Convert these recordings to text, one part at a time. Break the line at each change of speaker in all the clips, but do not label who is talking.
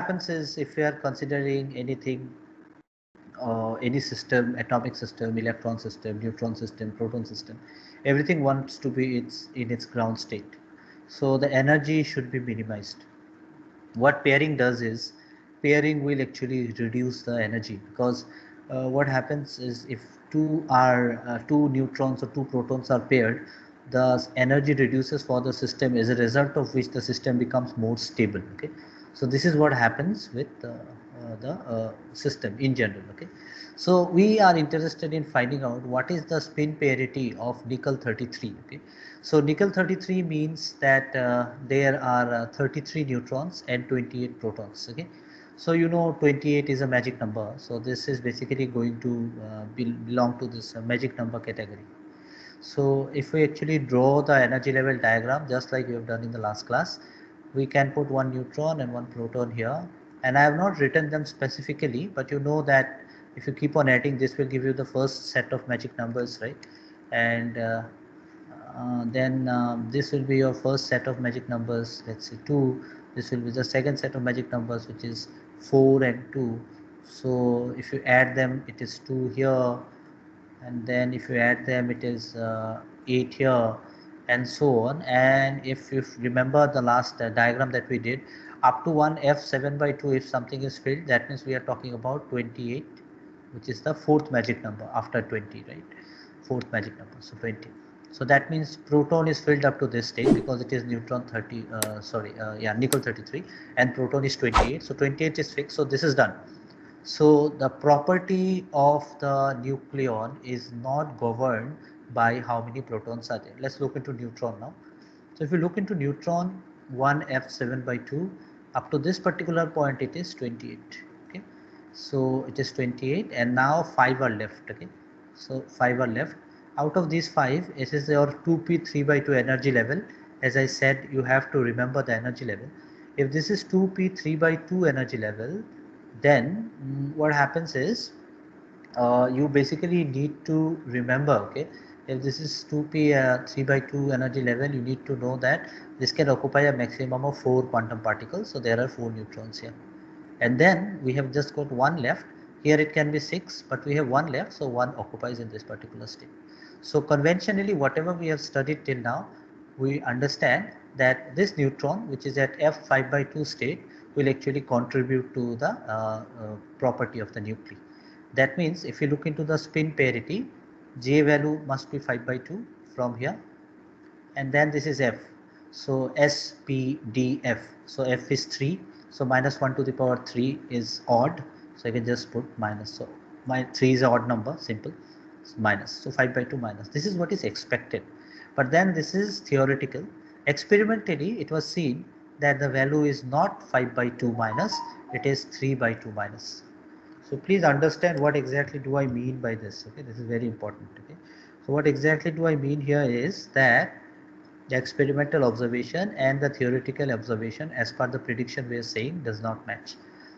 happens is, if we are considering anything, any system, atomic system, electron system, neutron system, proton system, everything wants to be in its ground state. So the energy should be minimized. What pairing does is, pairing will actually reduce the energy, because what happens is, if two neutrons or two protons are paired, the energy reduces for the system, as a result of which the system becomes more stable. Okay, so this is what happens with the system in general. Okay, so we are interested in finding out what is the spin parity of nickel 33. Okay, so nickel 33 means that there are 33 neutrons and 28 protons. Okay, so 28 is a magic number, so this is basically going to belong to this magic number category. So if we actually draw the energy level diagram just like we have done in the last class, we can put one neutron and one proton here, and I have not written them specifically, but you know that if you keep on adding, this will give you the first set of magic numbers, right? And then this will be your first set of magic numbers, let's say 2. This will be the second set of magic numbers, which is 4 and 2. So if you add them, it is 2 here, and then if you add them, it is 8 here, and so on. And if you remember the last diagram that we did, up to 1 f7 by 2, if something is filled, that means we are talking about 28, which is the fourth magic number after 20, right? Fourth magic number, so 20. So that means proton is filled up to this stage, because it is neutron 30, nickel 33, and proton is 28. So 28 is fixed, so this is done. So the property of the nucleon is not governed by how many protons are there. Let's look into neutron now. So if you look into neutron, 1f7 by 2, up to this particular point it is 28. Okay, so it is 28, and now 5 are left. Okay, so 5 are left. Out of these 5, it is your 2p 3 by 2 energy level. As I said, you have to remember the energy level. If this is 2p 3 by 2 energy level, then what happens is, you basically need to remember, okay, if this is 2p 3 by 2 energy level, you need to know that this can occupy a maximum of 4 quantum particles. So there are 4 neutrons here, and then we have just got one left. Here it can be 6, but we have one left, so one occupies in this particular state. So conventionally, whatever we have studied till now, we understand that this neutron, which is at f5 by 2 state, will actually contribute to the property of the nuclei. That means if you look into the spin parity, J value must be 5 by 2 from here, and then this is F. So S, P, D, F. So F is 3. So minus 1 to the power 3 is odd. So I can just put minus. So my 3 is an odd number, simple. So minus. So 5 by 2 minus. This is what is expected. But then this is theoretical. Experimentally, it was seen that the value is not 5 by 2 minus, it is 3 by 2 minus. So please understand what exactly do I mean by this. Okay, this is very important. Okay, so what exactly do I mean here is that the experimental observation and the theoretical observation, as per the prediction we are saying, does not match.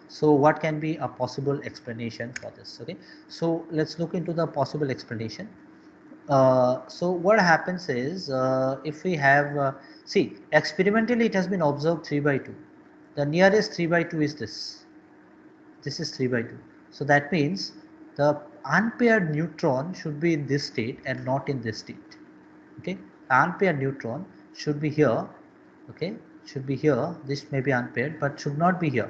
So what can be a possible explanation for this? Okay, so let's look into the possible explanation. So what happens is, if we have see, experimentally it has been observed 3 by 2. The nearest 3 by 2 is this is 3 by 2. So that means the unpaired neutron should be in this state and not in this state. Okay, the unpaired neutron should be here. Okay, should be here. This may be unpaired, but should not be here.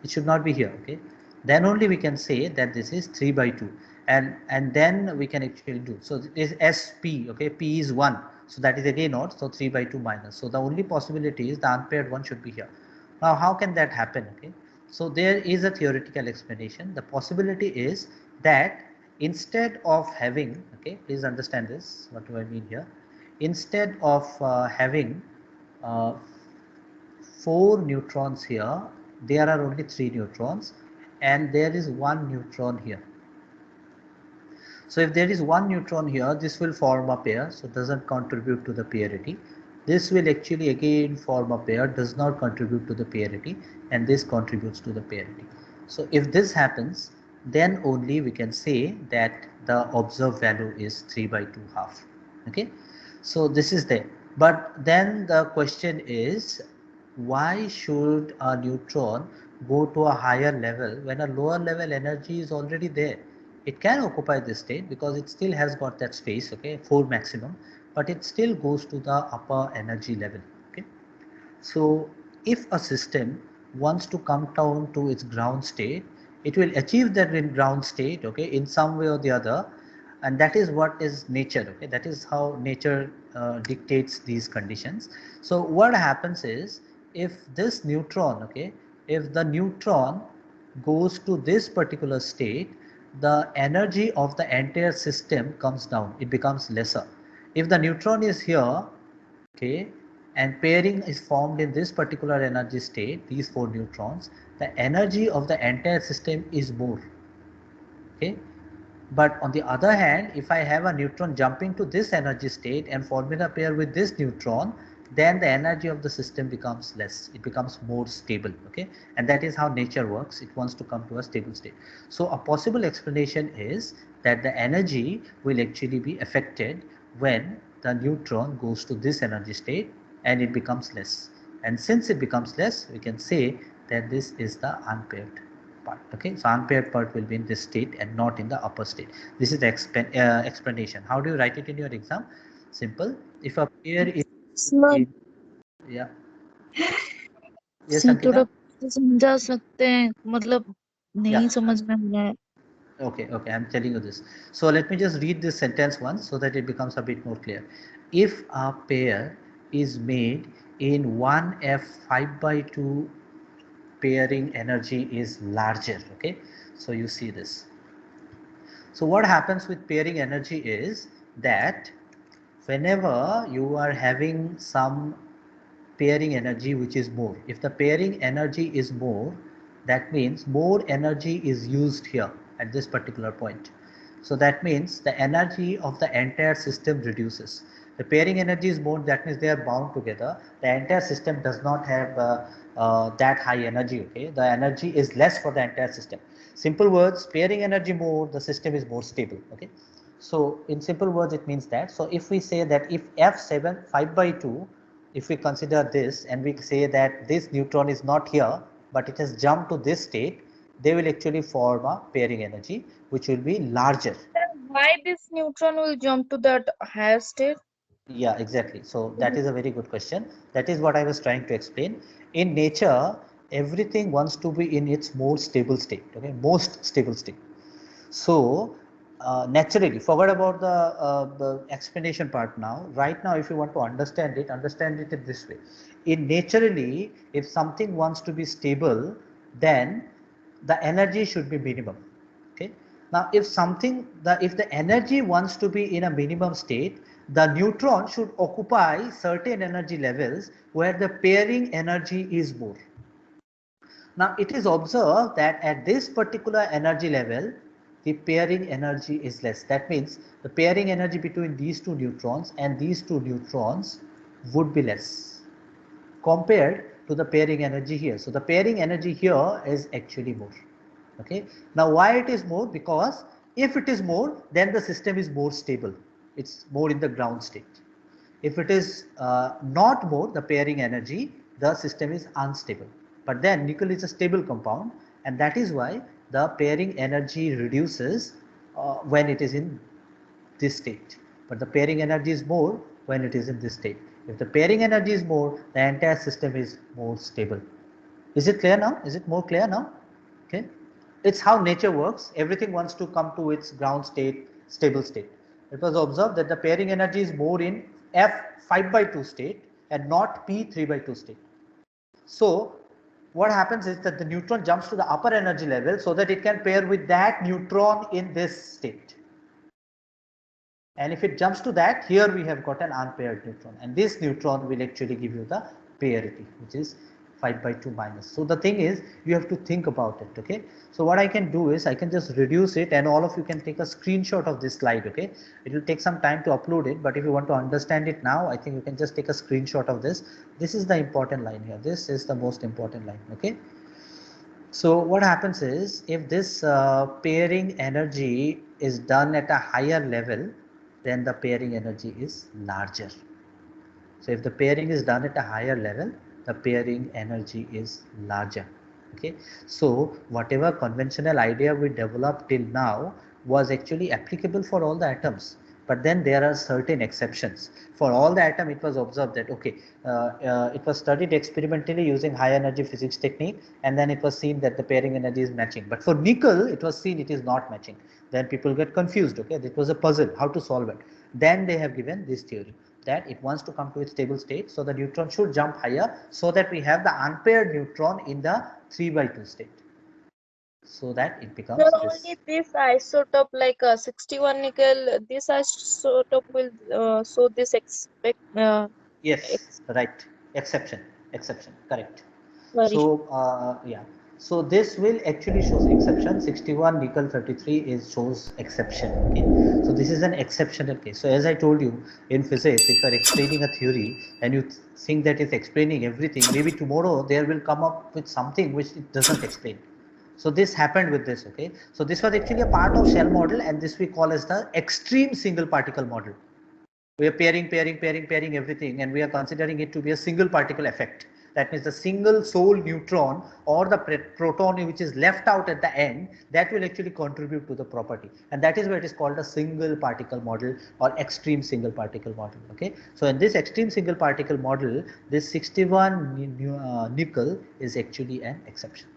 It should not be here. Okay, then only we can say that this is 3 by 2, and then we can actually do. So this is SP. Okay, P is 1, so that is again odd. So 3 by 2 minus. So the only possibility is the unpaired one should be here. Now how can that happen? Okay, so there is a theoretical explanation. The possibility is that instead of having, okay, please understand this, what do I mean here? Instead of having uh, 4 neutrons here, there are only 3 neutrons, and there is 1 neutron here. So if there is 1 neutron here, this will form a pair, so doesn't contribute to the parity. This will actually again form a pair, does not contribute to the parity, and this contributes to the parity. So if this happens, then only we can say that the observed value is 3 by 2 half. Okay, so this is there. But then the question is, why should a neutron go to a higher level when a lower level energy is already there. It can occupy this state because it still has got that space, okay, 4 maximum, but it still goes to the upper energy level. Okay. So if a system wants to come down to its ground state, it will achieve that in ground state, okay, in some way or the other, and that is what is nature. Okay, that is how nature dictates these conditions. So what happens is, if this neutron, okay, if the neutron goes to this particular state, the energy of the entire system comes down. It becomes lesser. If the neutron is here, okay, and pairing is formed in this particular energy state, these 4 neutrons, the energy of the entire system is more. Okay, but on the other hand, if I have a neutron jumping to this energy state and forming a pair with this neutron, then the energy of the system becomes less. It becomes more stable. Okay, and that is how nature works. It wants to come to a stable state. So a possible explanation is that the energy will actually be affected when the neutron goes to this energy state and it becomes less. And since it becomes less, we can say that this is the unpaired part. Okay, so unpaired part will be in this state and not in the upper state. This is the explanation. How do you write it in your exam? Simple. If a pair is
sir
in, yeah, yes,
sir
Ankita.
थोड़ा समझा सकते हैं मतलब
Yeah.
नहीं समझ में आ रहा है
Okay, okay, I'm telling you this. So let me just read this sentence once so that it becomes a bit more clear. If a pair is made in 1f 5 by 2, pairing energy is larger. Okay, so you see this. So what happens with pairing energy is that whenever you are having some pairing energy which is more, if the pairing energy is more, that means more energy is used here at this particular point. So that means the energy of the entire system reduces. The pairing energy is more, that means they are bound together. The entire system does not have that high energy. Okay, the energy is less for the entire system. Simple words, pairing energy more, the system is more stable. Okay, so in simple words it means that. So if we say that if f7 5 by 2, if we consider this and we say that this neutron is not here but it has jumped to this state, they will actually form a pairing energy which will be larger.
why this neutron will jump to that higher state
Yeah, exactly. So that is a very good question. That is what I was trying to explain. In nature, everything wants to be in its more stable state, okay, most stable state. So naturally, forget about the explanation part now. Right now, if you want to understand it in this way. In naturally, if something wants to be stable, then the energy should be minimum. Okay. Now, if the energy wants to be in a minimum state, the neutron should occupy certain energy levels where the pairing energy is more. Now it is observed that at this particular energy level, the pairing energy is less. That means the pairing energy between these two neutrons and these two neutrons would be less compared to the pairing energy here. So the pairing energy here is actually more. Okay. Now why it is more? Because if it is more, then the system is more stable. It's more in the ground state. If it is not more, the pairing energy, the system is unstable. But then nickel is a stable compound, and that is why the pairing energy reduces when it is in this state. But the pairing energy is more when it is in this state. If the pairing energy is more, the entire system is more stable. Is it clear now? Is it more clear now? Okay. It's how nature works. Everything wants to come to its ground state, stable state. It was observed that the pairing energy is more in F 5 by 2 state and not P 3 by 2 state. So what happens is that the neutron jumps to the upper energy level so that it can pair with that neutron in this state. And if it jumps to that, here we have got an unpaired neutron, and this neutron will actually give you the parity, which is 5 by 2 minus. So the thing is, you have to think about it. Okay, so what I can do is I can just reduce it, and all of you can take a screenshot of this slide. Okay, it will take some time to upload it, but if you want to understand it now, I think you can just take a screenshot of this. This is the important line here. This is the most important line. Okay, so what happens is, if this pairing energy is done at a higher level, then the pairing energy is larger. So if the pairing is done at a higher level, the pairing energy is larger. Okay, so whatever conventional idea we developed till now was actually applicable for all the atoms, but then there are certain exceptions. For all the atom it was observed that okay, it was studied experimentally using high energy physics technique, and then it was seen that the pairing energy is matching, but for nickel it was seen it is not matching. Then people get confused. Okay, it was a puzzle how to solve it. Then they have given this theory that it wants to come to its stable state, so the neutron should jump higher, so that we have the unpaired neutron in the 3 by 2 state, so that it
Not
becomes
only
this.
this isotope like 61 nickel, this isotope will show this
Yes,
ex
right. Exception, exception, correct.
sorry.
So yeah, so this will actually shows exception. 61 nickel 33 is shows exception. Okay, so this is an exceptional case. So as I told you, in physics, if you are explaining a theory and you think that it's explaining everything, maybe tomorrow there will come up with something which it doesn't explain. So this happened with this. Okay, so this was actually a part of shell model, and this we call as the extreme single particle model. We are pairing everything, and we are considering it to be a single particle effect. That means the single sole neutron or the proton which is left out at the end, that will actually contribute to the property, and that is why it is called a single particle model or extreme single particle model. Okay, so in this extreme single particle model, this 61 nickel is actually an exception.